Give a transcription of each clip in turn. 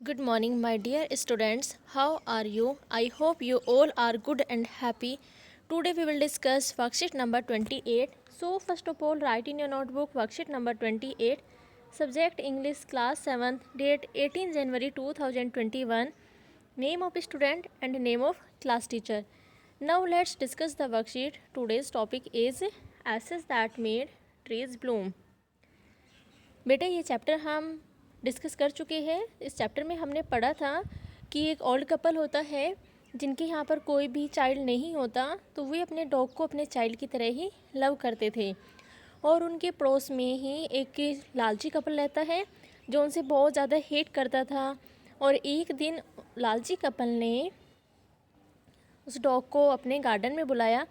Good morning, my dear students. How are you? I hope you all are good and happy. Today we will discuss worksheet number 28. So, first of all, write in your notebook worksheet number 28. Subject English class 7th, date 18 January 2021. Name of student and name of class teacher. Now, let's discuss the worksheet. Today's topic is ashes that made trees bloom. बेटा ये chapter हम discuss कर चुके हैं। इस chapter में हमने पढ़ा था कि एक ओल्ड कपल होता है जिनके यहाँ पर कोई भी चाइल्ड नहीं होता, तो वे अपने डॉग को अपने चाइल्ड की तरह ही लव करते थे। और उनके पड़ोस में ही एक लालची कपल रहता है जो उनसे बहुत ज़्यादा हेट करता था। और एक दिन लालची कपल ने उस डॉग को अपने गार्डन में बुलाया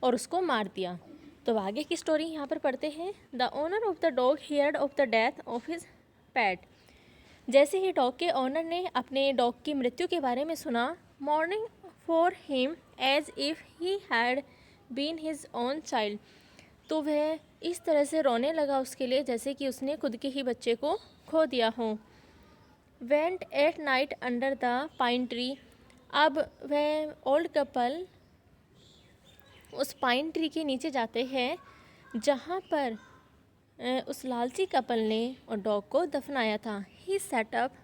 और उसको मार दिया। तो आगे की स्टोरी यहाँ पर पढ़ते हैं। The owner of the dog heard of the death of his PAT. जैसे ही डॉग के ओनर ने अपने डॉग की मृत्यु के बारे में सुना, mourning for him as if he had been his own child, तो वह इस तरह से रोने लगा उसके लिए जैसे कि उसने खुद के ही बच्चे को खो दिया हो। Went at night under the pine tree. अब वह ओल्ड कपल उस पाइन ट्री के नीचे जाते हैं जहाँ पर उस लालची कपल ने और डॉग को दफनाया था। He set up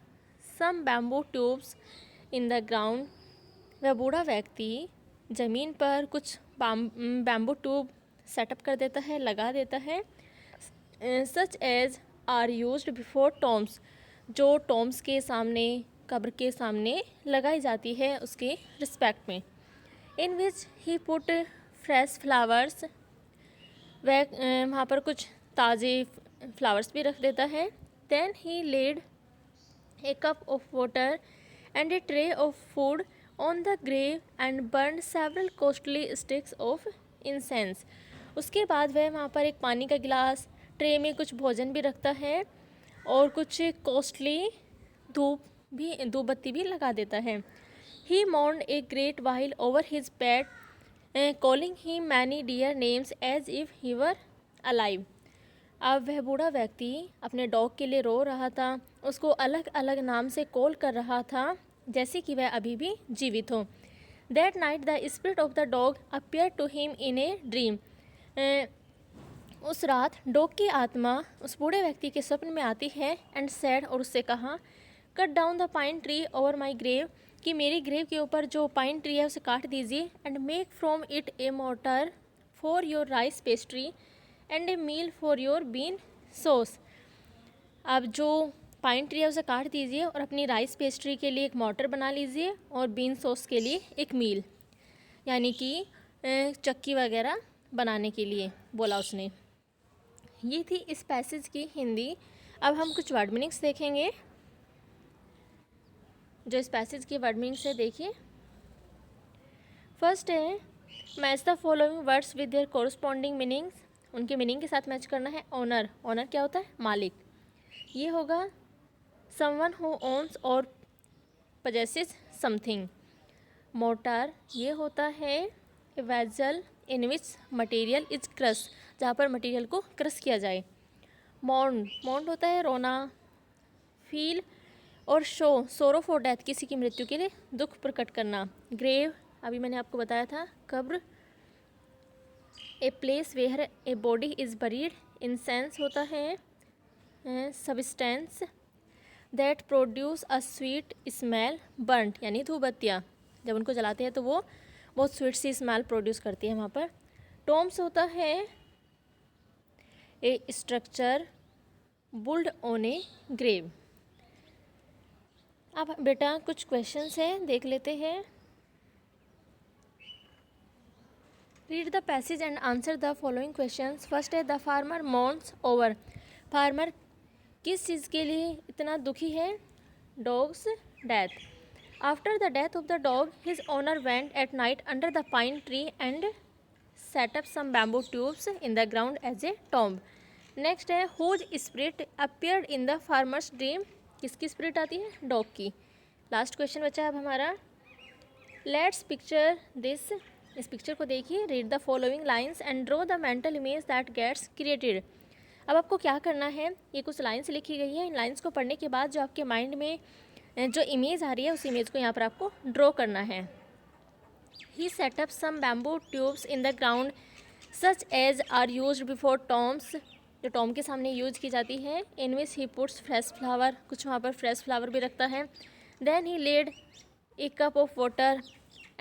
some bamboo tubes in the ground. वह बूढ़ा व्यक्ति ज़मीन पर कुछ बैम्बू ट्यूब सेटअप कर देता है, लगा देता है। Such as are used before tombs, जो टॉम्स के सामने, कब्र के सामने लगाई जाती है उसके रिस्पेक्ट में। इन which he put fresh flowers, वह वहाँ पर कुछ ताज़े फ्लावर्स भी रख देता है। Then he laid a cup of water and a tray of food on the grave and burn several costly sticks of incense. उसके बाद वह वहाँ पर एक पानी का गिलास, ट्रे में कुछ भोजन भी रखता है और कुछ कॉस्टली धूप बत्ती भी लगा देता है। ही mourned a great while over his pet, calling him many dear names as if he were alive. अब वह बूढ़ा व्यक्ति अपने डॉग के लिए रो रहा था, उसको अलग अलग नाम से कॉल कर रहा था जैसे कि वह अभी भी जीवित हो। That night the spirit of the dog appeared to him in a dream. उस रात डॉग की आत्मा उस बूढ़े व्यक्ति के स्वप्न में आती है एंड सैड, और उससे कहा, cut down the pine tree over my grave, कि मेरी ग्रेव के ऊपर जो पाइन ट्री है उसे काट दीजिए। And make from it a mortar for your rice pastry and a meal for your bean sauce. अब जो पाइन ट्री है उसे काट दीजिए और अपनी राइस पेस्ट्री के लिए एक मोटर बना लीजिए और बीन सॉस के लिए एक मील, यानी कि चक्की वगैरह बनाने के लिए बोला उसने। ये थी इस पैसेज की हिंदी। अब हम कुछ वर्ड मीनिंग्स देखेंगे जो इस पैसेज की वर्ड मीनिंग्स है। देखिए, फर्स्ट है match the following words with their corresponding meanings. उनके मीनिंग के साथ मैच करना है। ओनर, ओनर क्या होता है? मालिक। ये होगा समवन हु ओन्स और पजेसेस समथिंग। मोटर, ये होता है vessel in which material is crush, जहाँ पर मटेरियल को क्रश किया जाए। मॉन्ड, मॉन्ड होता है रोना। फील और शो, सोरो फॉर डेथ, किसी की मृत्यु के लिए दुख प्रकट करना। ग्रेव, अभी मैंने आपको बताया था, कब्र। A place where a body is buried. Incense होता है substance that produce a sweet smell. Burnt यानी धूपबत्तियाँ, जब उनको जलाते हैं तो वो बहुत स्वीट सी स्मेल प्रोड्यूस करती है वहाँ पर। टॉम्स होता है a structure built on a grave. अब बेटा कुछ क्वेश्चंस हैं, देख लेते हैं। Read the passage and answer the following questions. First है द फार्मर मॉर्न्स ओवर। फार्मर किस चीज़ के लिए इतना दुखी है? Dog's death. After the death of the dog his owner went at night under the pine tree and set up some bamboo tubes in the ground as a tomb. Next है whose spirit appeared in the farmer's dream. किसकी spirit आती है? Dog की। Last question बचा है अब हमारा। Let's picture this. इस पिक्चर को देखिए। Read the following lines and draw the mental image that gets created. अब आपको क्या करना है, ये कुछ लाइन्स लिखी गई है, इन लाइन्स को पढ़ने के बाद जो आपके माइंड में जो इमेज आ रही है उस इमेज को यहाँ पर आपको ड्रॉ करना है। He set up some bamboo tubes in the ground such as are used before tombs, जो टॉम के सामने यूज की जाती है। In which he puts fresh flower, कुछ वहाँ पर फ्रेश फ्लावर भी रखता है। Then he laid a cup of water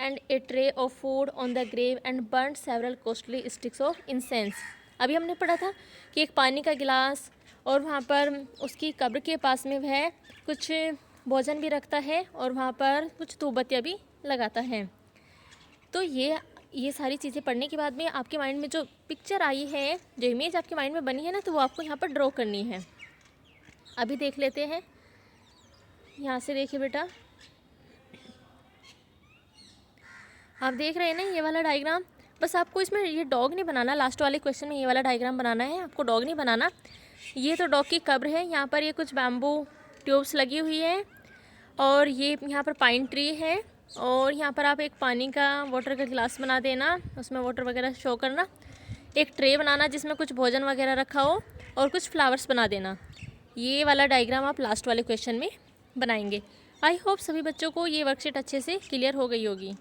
and a tray of food on the grave and burn several costly sticks of incense. अभी हमने पढ़ा था कि एक पानी का गिलास और वहाँ पर उसकी कब्र के पास में वह कुछ भोजन भी रखता है और वहाँ पर कुछ धूपबत्तियाँ भी लगाता है। तो ये सारी चीज़ें पढ़ने के बाद में आपके माइंड में जो पिक्चर आई है, जो इमेज आपके माइंड में बनी है ना, तो वो आपको यहाँ पर ड्रॉ करनी है। अभी देख लेते हैं, यहाँ से देखिए बेटा, आप देख रहे हैं ना ये वाला डायग्राम। बस आपको इसमें ये डॉग नहीं बनाना, लास्ट वाले क्वेश्चन में ये वाला डायग्राम बनाना है, आपको डॉग नहीं बनाना। ये तो डॉग की कब्र है, यहाँ पर ये कुछ बैम्बू ट्यूब्स लगी हुई है और ये यहाँ पर पाइन ट्री है और यहाँ पर आप एक पानी का वाटर का गिलास बना देना, उसमें वाटर वगैरह शो करना। एक ट्रे बनाना जिसमें कुछ भोजन वगैरह रखा हो और कुछ फ्लावर्स बना देना। ये वाला डायग्राम आप लास्ट वाले क्वेश्चन में बनाएंगे। आई होप सभी बच्चों को ये वर्कशीट अच्छे से क्लियर हो गई होगी।